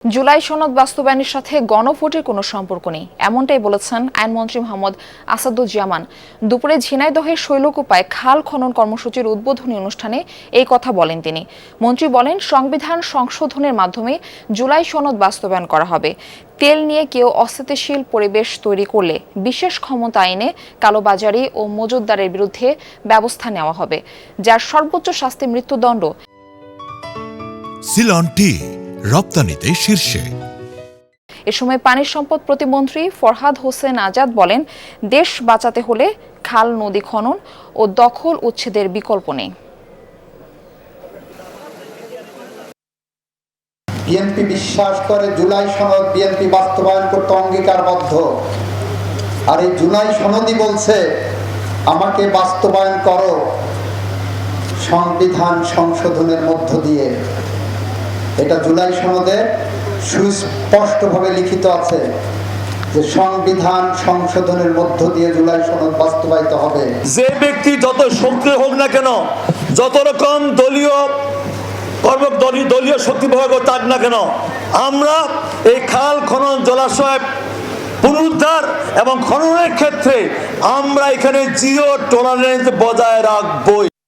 জুলাই সনদ বাস্তবায়নের সাথে গণভোটের কোনো সম্পর্ক নেই, এমনটাই বলেছেন আইনমন্ত্রী মোহাম্মদ আসাদুজ্জামান। দুপুরে ঝিনাইদহের শৈলকুপায় খাল খনন কর্মসূচির উদ্বোধনী অনুষ্ঠানে এই কথা বলেন তিনি। মন্ত্রী বলেন, সংবিধান সংশোধনের মাধ্যমে জুলাই সনদ বাস্তবায়ন করা হবে। তেল নিয়ে কেউ অস্থিতিশীল পরিবেশ তৈরি করলে বিশেষ ক্ষমতা আইনে কালোবাজারি ও মজুতদারের বিরুদ্ধে ব্যবস্থা নেওয়া হবে, যার সর্বোচ্চ শাস্তি মৃত্যুদণ্ড। সিলন টি রপ্তানিতে শীর্ষে। এ সময় পানি সম্পদ প্রতিমন্ত্রী ফরহাদ হোসেন আজাদ বলেন, দেশ বাঁচাতে হলে খাল নদী খনন ও দখল উচ্ছেদের বিকল্প নেই। বিএনপি বিশ্বাস করে জুলাই সনদ বিএনপি বাস্তবায়ন করতে অঙ্গীকারবদ্ধ। আর এই জুলাই সনদই বলছে আমাকে বাস্তবায়ন করো সংবিধান সংশোধনের মধ্য দিয়ে। এটা জুলাই সনদে সুস্পষ্টভাবে লিখিত আছে যে সংবিধান সংশোধনের মধ্য দিয়ে জুলাই সনদ বাস্তবায়িত হবে। যে ব্যক্তি যত সক্রিয় হোক না কেন, যত রকম দলীয় শক্তি প্রয়োগ থাক না কেন, আমরা এই খাল খনন জলাশয় পুনরুদ্ধার এবং খননের ক্ষেত্রে আমরা এখানে জিরো টলারেন্স বজায় রাখবই।